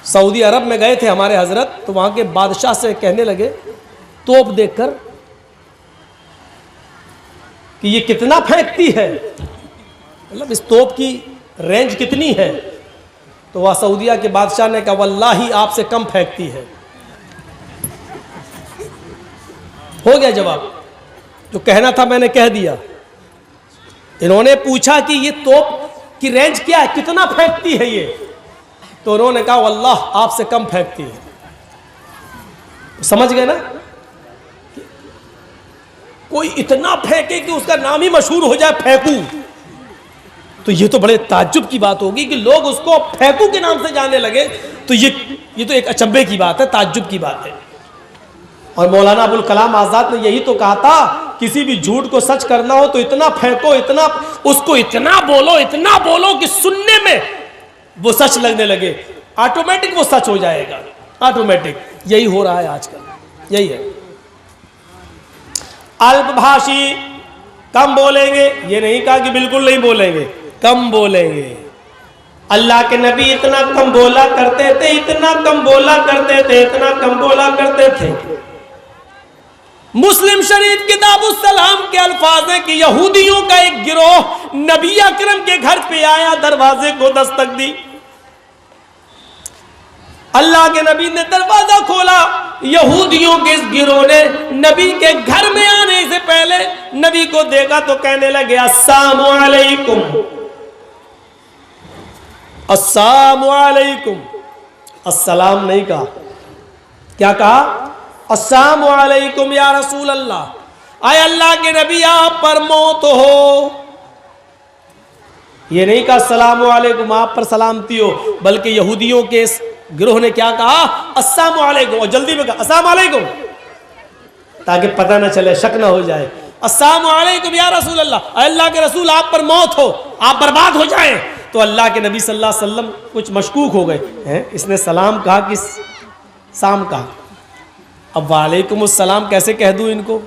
Saudi अरब में गए थे हमारे हजरत, तो वहाँ के बादशाह से कहने लगे तोप देखकर कि ये कितना फेंकती है, मतलब इस तोप की रेंज कितनी है। तो वह सऊदिया के बादशाह ने कहा वल्लाही आपसे कम फेंकती है। हो गया जवाब, जो कहना था मैंने कह दिया। इन्होंने पूछा कि ये तोप की रेंज क्या है, कितना फेंकती है ये, तो उन्होंने कहा वल्लाह आपसे कम फेंकती है। समझ गए ना, कोई इतना फेंके कि उसका नाम ही मशहूर हो जाए फेंकू, तो ये तो बड़े ताज्जुब की बात होगी कि लोग उसको फेंकू के नाम से जानने लगे। तो ये तो एक अचंभे की बात है, ताज्जुब की बात है। और मौलाना अबुल कलाम आज़ाद ने यही तो कहा था, किसी भी झूठ को सच करना हो तो इतना फेंको, इतना उसको इतना बोलो कि सुनने में वो सच लगने लगे, ऑटोमेटिक वो सच हो जाएगा, ऑटोमेटिक। यही हो रहा है आजकल, यही है। अल्पभाषी, कम बोलेंगे, ये नहीं कहा कि बिल्कुल नहीं बोलेंगे, कम बोलेंगे। अल्लाह के नबी इतना कम बोला करते थे, इतना कम बोला करते थे, इतना कम बोला करते थे। मुस्लिम शरीफ किताबुस सलाम के अल्फाज हैं कि यहूदियों का एक गिरोह नबी अकरम के घर पे आया, दरवाजे को दस्तक दी। अल्लाह के नबी ने दरवाजा खोला, यहूदियों के इस गिरोह ने नबी के घर में आने से पहले नबी को देखा तो कहने लगे अस्सलामु अलैकुम, अस्सलामु अलैकुम। अस्सलाम नहीं कहा, क्या कहा? अस्सलामु अलैकुम या रसूल अल्लाह, आए अल्लाह के नबी आप पर मौत हो। ये नहीं कहा अस्सलामु अलैकुम आप पर सलामती हो, बल्कि यहूदियों के इस गिरोह ने क्या कहा? अस्सलामु अलैकुम, और जल्दी में कहा अस्सलामु अलैकुम, ताकि पता ना चले, शक ना हो जाए। अस्सलामु अलैकुम या रसूल अल्लाह, अल्लाह के रसूल आप पर मौत हो, आप बर्बाद हो जाए। तो अल्लाह के नबी सल्लल्लाहु अलैहि वसल्लम कुछ मशकूक हो गए हैं, इसने सलाम कहा कि साम कहा। अब वालेकुम अस्सलाम कैसे कह दूं इनको,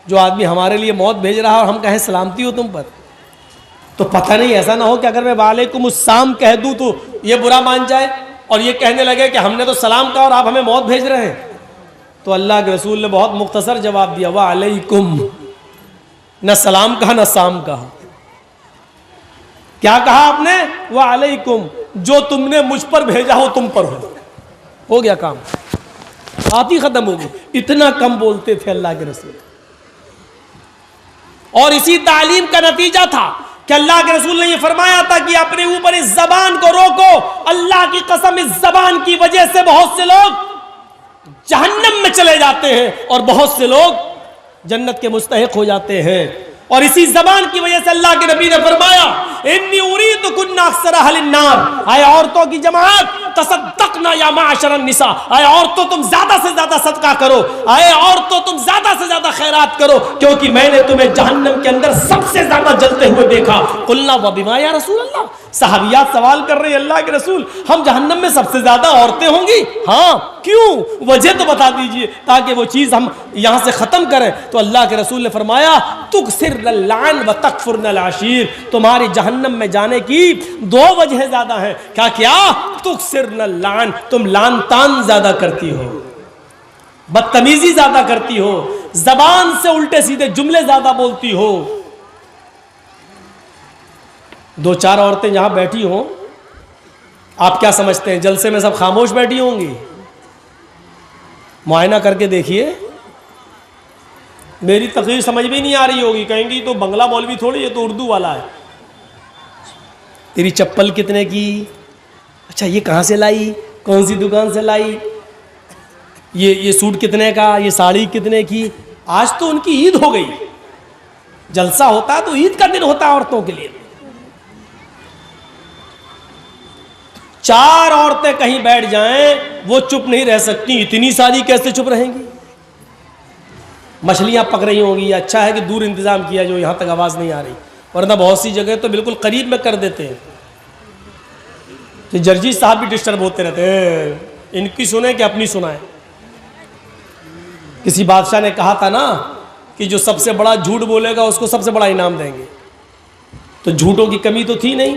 जो आदमी हमारे लिए मौत भेज रहा है और हम कहें सलामती हो तुम पर। तो पता नहीं ऐसा ना हो कि अगर मैं वालेकुम अस्सलाम कह दूं तो ये बुरा मान जाए और ये कहने लगे कि हमने तो सलाम कहा और आप हमें मौत भेज रहे हैं। तो अल्लाह के रसूल ने बहुत मुख्तसर जवाब दिया, वालेकुम, न सलाम कहा न साम कहा। क्या कहा आपने? वालेकुम, जो तुमने मुझ पर भेजा हो तुम पर हो गया काम, बात ही खत्म होगी। इतना कम बोलते थे अल्लाह के रसूल, और इसी तालीम का नतीजा था कि अल्लाह के रसूल ने यह फरमाया था कि अपने ऊपर इस जबान को रोको। अल्लाह की कसम, इस जबान की वजह से बहुत से लोग जहन्नम में चले जाते हैं और बहुत से लोग जन्नत के मुस्तहिक हो जाते हैं। और इसी जबान की वजह से अल्लाह के नबी ने फरमाया इन्नी उरीदु कुन्ना अक्सर अहलिन नार, आए औरतों की जमात तसद्दक़ना या माशरन निसा, आए औरतों तुम ज्यादा से ज्यादा सदका करो, आए औरतों तुम ज्यादा से ज्यादा खैरात करो, क्योंकि मैंने तुम्हें जहन्नम के अंदर सबसे ज्यादा जलते हुए देखा। कुल्ला व बिमा या रसूल अल्लाह, सहाबियात सवाल कर रहे हैं अल्लाह के रसूल, हम जहन्नम में सबसे ज्यादा औरतें होंगी? हाँ, क्यों? वजह तो बता दीजिए ताकि वो चीज हम यहां से खत्म करें। तो अल्लाह के रसूल ने फरमाया तुकसिरनल लान व तकफुरनल आशीर, तुम्हारी जहन्नम में जाने की दो वजह ज्यादा हैं। क्या क्या? तुकसिरनल लान, तुम लान तान ज्यादा करती हो, बदतमीजी ज्यादा करती हो, जबान से उल्टे सीधे जुमले ज्यादा बोलती हो। दो चार औरतें यहां बैठी हों, आप क्या समझते हैं जलसे में सब खामोश बैठी होंगी? मुआयना करके देखिए, मेरी तकरीर समझ में नहीं आ रही होगी, कहेंगी तो बंगला मौलवी थोड़ी, ये तो उर्दू वाला है। तेरी चप्पल कितने की? अच्छा ये कहाँ से लाई, कौन सी दुकान से लाई? ये सूट कितने का, ये साड़ी कितने की? आज तो उनकी ईद हो गई, जलसा होता है तो ईद का दिन होता है औरतों के लिए। चार औरतें कहीं बैठ जाएं वो चुप नहीं रह सकती, इतनी सारी कैसे चुप रहेंगी? मछलियां पक रही होंगी, अच्छा है कि दूर इंतजाम किया जो यहां तक आवाज नहीं आ रही, वरना बहुत सी जगह तो बिल्कुल करीब में कर देते हैं। तो जर्जी साहब भी डिस्टर्ब होते रहते हैं, इनकी सुने कि अपनी सुनाए। किसी बादशाह ने कहा था ना कि जो सबसे बड़ा झूठ बोलेगा उसको सबसे बड़ा इनाम देंगे। तो झूठों की कमी तो थी नहीं,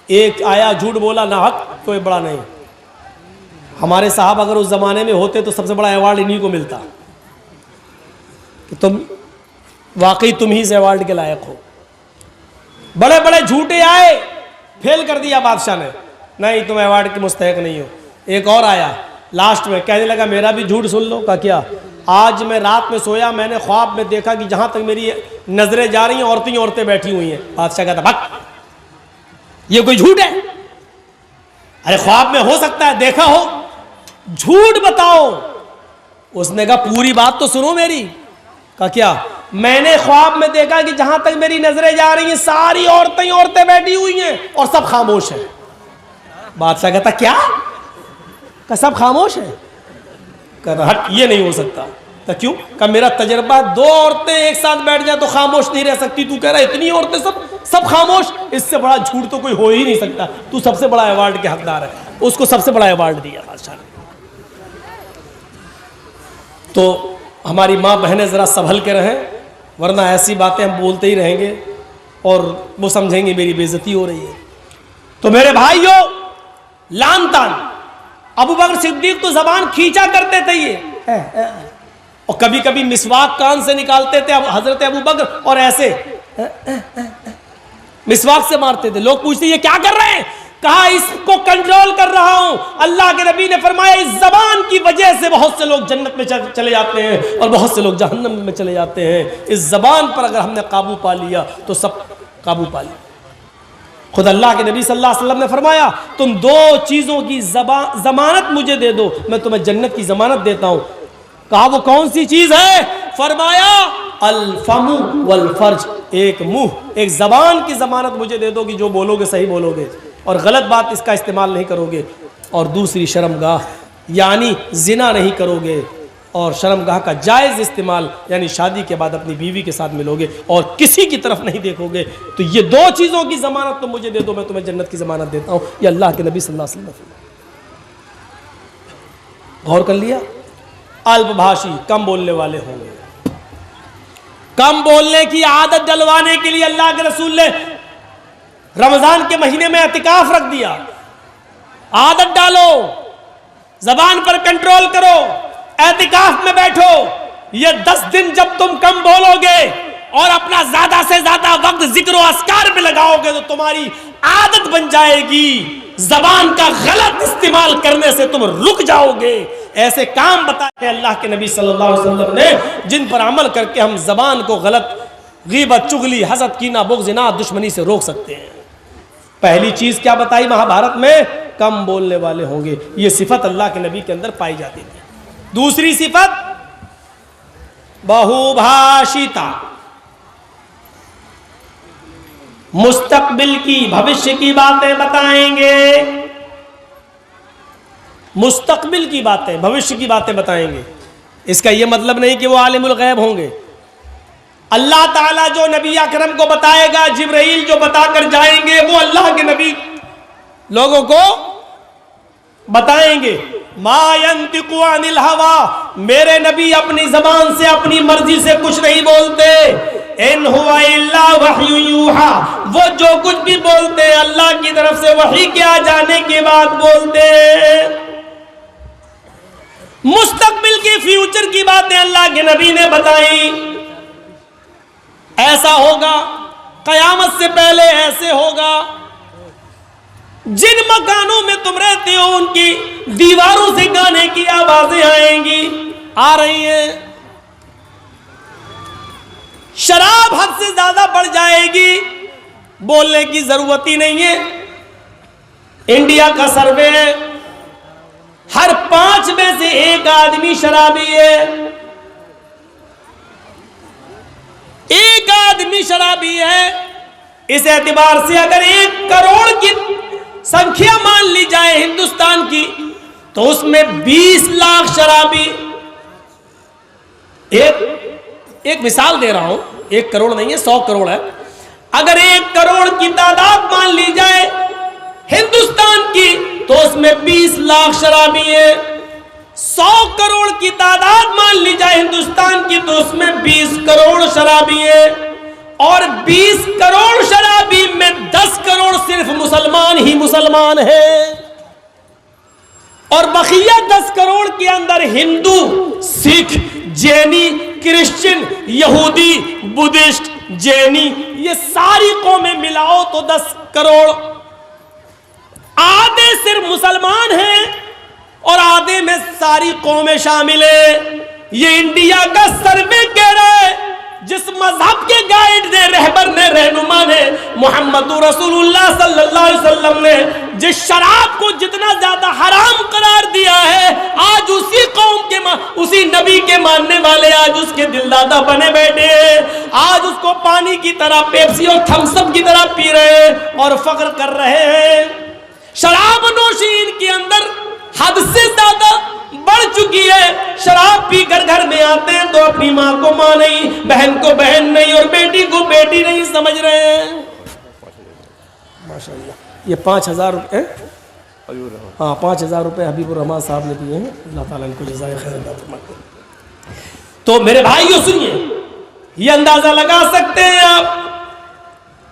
एक आया झूठ बोला ना हक, कोई बड़ा नहीं, हमारे साहब अगर उस ज़माने में होते तो सबसे बड़ा अवार्ड इन्हीं को मिलता कि तुम वाकई तुम ही इस अवार्ड के लायक हो। बड़े बड़े झूठे आए, फेल कर दिया बादशाह ने, नहीं तुम अवार्ड के मुस्तहक नहीं हो। एक और आया लास्ट में, कहने लगा मेरा भी झूठ सुन लो। का क्या? आज मैं रात में सोया, मैंने ख्वाब में देखा कि जहां तक मेरी नजरें जा रही हैं औरतें ही औरतें बैठी हुई हैं। बादशाह कहता भक्त, ये कोई झूठ है? अरे ख्वाब में हो सकता है, देखा हो, झूठ बताओ। उसने कहा पूरी बात तो सुनो मेरी। का क्या? मैंने ख्वाब में देखा कि जहां तक मेरी नजरें जा रही हैं सारी औरतें ही औरतें बैठी हुई हैं और सब खामोश हैं। बादशाह कहता क्या? का सब खामोश है? कहता हट, ये नहीं हो सकता। तो क्यों? का मेरा तजर्बा, दो औरतें एक साथ बैठ जाए तो खामोश नहीं रह सकती, तू कह रहा है इतनी औरतें सब खामोश, इससे बड़ा झूठ तो कोई हो ही नहीं सकता। तू सबसे बड़ा अवार्ड के हकदार है। उसको सबसे बड़ा अवार्ड दिया बादशाह ने। तो हमारी माँ बहनें जरा संभल के रहें, वरना ऐसी बातें हम बोलते ही रहेंगे और वो समझेंगे मेरी बेइज्जती हो रही है। तो मेरे भाइयों, लान तान अबू बकर सिद्दीक तो जबान खींचा करते थे ये, और कभी कभी मिसवाक कान से निकालते थे हजरत अबू बकर और ऐसे मिसवाक से मारते थे। लोग पूछते ये क्या कर रहे हैं? कहा इसको कंट्रोल कर रहा हूं। अल्लाह के नबी ने फरमाया इस जबान की वजह से बहुत से लोग जन्नत में चले जाते हैं और बहुत से लोग जहन्नम में चले जाते हैं। इस जबान पर अगर हमने काबू पा लिया तो सब काबू पा लिया। खुद अल्लाह के नबी सल्लल्लाहु अलैहि वसल्लम ने फरमाया तुम दो चीज़ों की जमानत मुझे दे दो, मैं तुम्हें जन्नत की जमानत देता हूँ। कहा वो कौन सी चीज़ है? फरमाया अल फमु वल फर्ज, एक मुंह, एक जबान की जमानत मुझे दे दो कि जो बोलोगे सही बोलोगे और गलत बात इसका इस्तेमाल नहीं करोगे। और दूसरी शर्मगाह, यानी जिना नहीं करोगे, और शर्मगाह का जायज़ इस्तेमाल यानी शादी के बाद अपनी बीवी के साथ मिलोगे और किसी की तरफ नहीं देखोगे। तो ये दो चीज़ों की ज़मानत तो मुझे दे दो, मैं तुम्हें जन्नत की ज़मानत देता हूँ। ये अल्लाह के नबी सल्लल्लाहु अलैहि वसल्लम। गौर कर लिया? अल्पभाषी, कम बोलने वाले होंगे। कम बोलने की आदत डलवाने के लिए अल्लाह के रसूल ने रमजान के महीने में एतिकाफ रख दिया। आदत डालो, जबान पर कंट्रोल करो, एतिकाफ में बैठो। ये 10 दिन जब तुम कम बोलोगे और अपना ज्यादा से ज्यादा वक्त जिक्र और अस्कार में लगाओगे तो तुम्हारी आदत बन जाएगी। जबान का गलत इस्तेमाल करने से तुम रुक जाओगे। ऐसे काम बताए अल्लाह के नबी सल्लल्लाहु अलैहि वसल्लम ने जिन पर अमल करके हम जबान को गलत, गीबत, चुगली, हसद, कीना, बुग़्ज़, इनाद, दुश्मनी से रोक सकते हैं। पहली चीज क्या बताई महाभारत में? कम बोलने वाले होंगे। ये सिफत अल्लाह के नबी के अंदर पाई जाती थी। दूसरी सिफत बहुभाषिता, मुस्तकबिल की, भविष्य की बातें बताएंगे। मुस्तकबिल की बातें, भविष्य की बातें बताएंगे। इसका यह मतलब नहीं कि वो आलिमुल गैब होंगे। अल्लाह ताला जो नबी अकरम को बताएगा, जिब्राइल जो बताकर जाएंगे, वो अल्लाह के नबी लोगों को बताएंगे। मा यंतिकु अनिल हवा, मेरे नबी अपनी जबान से, अपनी मर्जी से कुछ नहीं बोलते। इन हुवा इल्ला वह्यु यूहा, वो जो कुछ भी बोलते हैं अल्लाह की तरफ से वही के आ जाने के बाद बोलते हैं। मुस्तकबिल की, फ्यूचर की बातें अल्लाह के नबी ने बताई। ऐसा होगा, कयामत से पहले ऐसे होगा। जिन मकानों में तुम रहते हो उनकी दीवारों से गाने की आवाजें आएंगी, आ रही हैं। शराब हद से ज्यादा बढ़ जाएगी, बोलने की जरूरत ही नहीं है। इंडिया का सर्वे है, हर 5 में से 1 आदमी शराबी है। 1 आदमी शराबी है। इस एतबार से अगर 1 करोड़ की संख्या मान ली जाए हिंदुस्तान की, तो उसमें 20 लाख शराबी। एक मिसाल दे रहा हूं, 1 करोड़ नहीं है, 100 करोड़ है। अगर 1 करोड़ की तादाद मान ली जाए हिंदुस्तान की, तो उसमें 20 लाख शराबी है। 100 करोड़ की तादाद मान ली जाए हिंदुस्तान की, तो उसमें 20 करोड़ शराबी है। और 20 करोड़ शराबी में 10 करोड़ सिर्फ मुसलमान ही मुसलमान है। और बकिया 10 करोड़ के अंदर हिंदू, सिख, जैनी, क्रिश्चियन, यहूदी, बुद्धिस्ट, जैनी, ये सारी कौमें मिलाओ तो 10 करोड़। आधे सिर्फ मुसलमान हैं और आधे में सारी कौमें शामिल है। ये इंडिया का सर्वे कह रहा है, जिस मजहब के गाइड ने, रहबर ने, रहनुमा ने, मोहम्मद रसूलुल्लाह सल्लल्लाहु अलैहि वसल्लम ने जिस शराब को जितना ज्यादा हराम करार दिया है, आज उसी कौम के उसी नबी के मानने वाले आज उसके दिलदादा बने बैठे हैं। आज उसको पानी की तरह, पेप्सी और थम्सअप की तरह पी रहे हैं और फख्र कर रहे हैं। शराब नोशी इनके अंदर हद से ज्यादा बढ़ चुकी है। शराब पीकर घर में आते हैं तो अपनी माँ को माँ नहीं, बहन को बहन नहीं और बेटी को बेटी नहीं समझ रहे हैं। माशाअल्लाह, ये 5,000 रुपये, हाँ 5,000 रुपये हबीबुर रहमान साहब ने दिए हैं। अल्लाह ताला इनको जज़ाए खैर अता फरमाए। तो मेरे भाइयों सुनिए, ये अंदाजा लगा सकते हैं आप,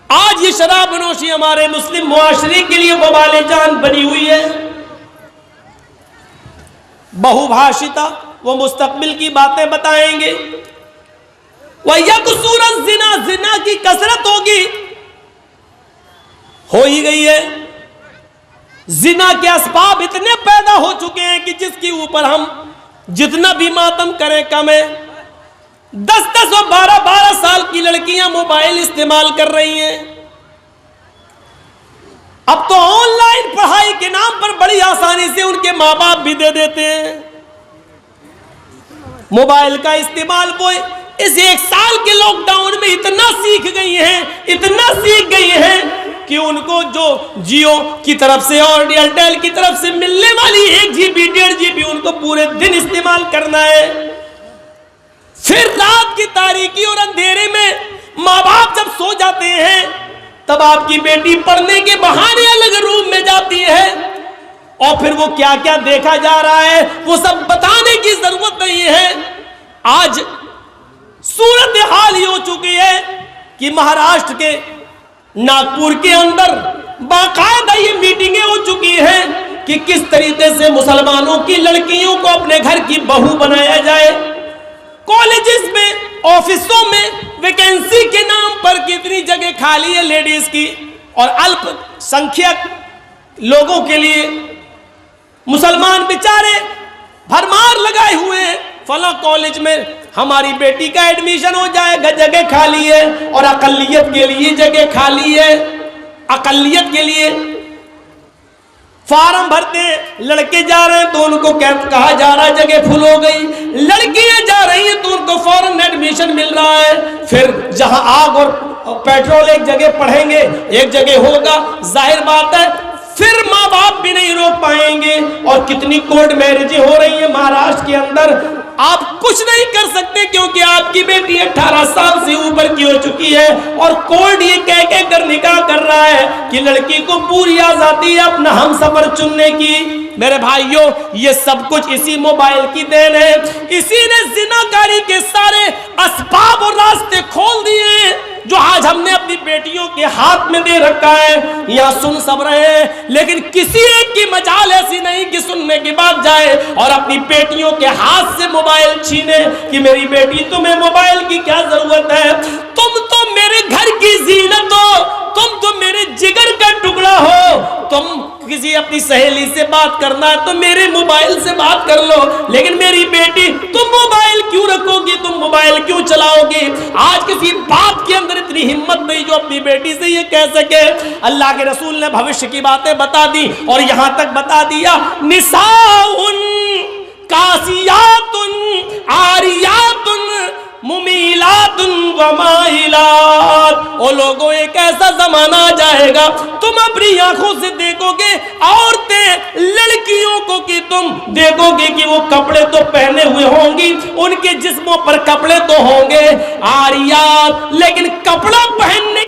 आज ये शराब नोशी हमारे मुस्लिम मुआशरे के लिए वबाले जान बनी हुई है। बहुभाषिता, वो मुस्तकबिल की बातें बताएंगे। वह सूरत जिना, जिना की कसरत होगी, हो ही गई है। जिना के असबाब इतने पैदा हो चुके हैं कि जिसके ऊपर हम जितना भी मातम करें कम है। 10-10 और 12-12 साल की लड़कियां मोबाइल इस्तेमाल कर रही हैं। अब तो ऑनलाइन पढ़ाई के नाम पर बड़ी आसानी से उनके माँ बाप भी दे देते हैं। मोबाइल का इस्तेमाल वो इस 1 साल के लॉकडाउन में इतना सीख गई हैं, इतना सीख गई हैं कि उनको जो जियो की तरफ से और एयरटेल की तरफ से मिलने वाली 1 GB 1.5 GB उनको पूरे दिन इस्तेमाल करना है। फिर रात की तारीकी और अंधेरे में माँ बाप जब सो जाते हैं, तब आपकी बेटी पढ़ने के बहाने अलग रूम में जाती है और फिर वो क्या क्या देखा जा रहा है वो सब बताने की जरूरत नहीं है। आज सूरत हाल ये हो चुकी है कि महाराष्ट्र के नागपुर के अंदर बाकायदा ये मीटिंगें हो चुकी हैं कि किस तरीके से मुसलमानों की लड़कियों को अपने घर की बहू बनाया जाए। कॉलेजेस में, ऑफिसों में वैकेंसी के नाम पर कितनी जगह खाली है लेडीज की, और अल्पसंख्यक लोगों के लिए मुसलमान बेचारे भरमार लगाए हुए हैं। फला कॉलेज में हमारी बेटी का एडमिशन हो जाएगा, जगह खाली है, और अकलियत के लिए जगह खाली है। अकलियत के लिए फार्म भरते हैं, लड़के जा रहे हैं तो उनको कहा जा रहा है जगह फुल हो गई, लड़कियां जा रही हैं तो उनको फौरन एडमिशन मिल रहा है। फिर जहां आग और पेट्रोल एक जगह पढ़ेंगे, एक जगह होगा, जाहिर बात है फिर माँ बाप भी नहीं रोक पाएंगे। और कितनी कोर्ट मैरिजें हो रही है महाराष्ट्र के अंदर, आप कुछ नहीं कर सकते क्योंकि आपकी बेटी 18 साल से ऊपर की हो चुकी है और कोर्ट ये कह कर निकाह कर रहा है कि लड़की को पूरी आजादी है अपना हमसफर चुनने की। मेरे भाइयों, ये सब कुछ इसी मोबाइल की देन है। इसी ने जिनाकारी के सारे असबाब और रास्ते खोल दिए जो आज हमने अपनी बेटियों के हाथ में दे रखा है। यहाँ सुन सब रहे हैं, लेकिन किसी एक की मजाल ऐसी नहीं कि सुनने के बाद जाए और अपनी बेटियों के हाथ से मोबाइल छीने कि मेरी बेटी, तुम्हें मोबाइल की क्या जरूरत है, तुम तो मेरे घर की जीनत हो, तुम तो मेरे जिगर का टुकड़ा हो, तुम किसी अपनी सहेली से बात करना है तो मेरे मोबाइल से बात कर लो, लेकिन मेरी बेटी तुम मोबाइल क्यों रखोगी, तुम मोबाइल क्यों चलाओगी। आज किसी बाप के अंदर इतनी हिम्मत नहीं जो अपनी बेटी से ये कह सके। अल्लाह के रसूल ने भविष्य की बातें बता दी और यहां तक बता दिया, निसाउन कासियातुन आरियातुन मुमीलातुन व माइलात। ओ लोगों, एक ऐसा जमाना आ जाएगा तुम अपनी आंखों से देखोगे औरतें, लड़कियों को, कि तुम देखोगे कि वो कपड़े तो पहने हुए होंगी, उनके जिस्मों पर कपड़े तो होंगे आरियात, लेकिन कपड़ा पहनने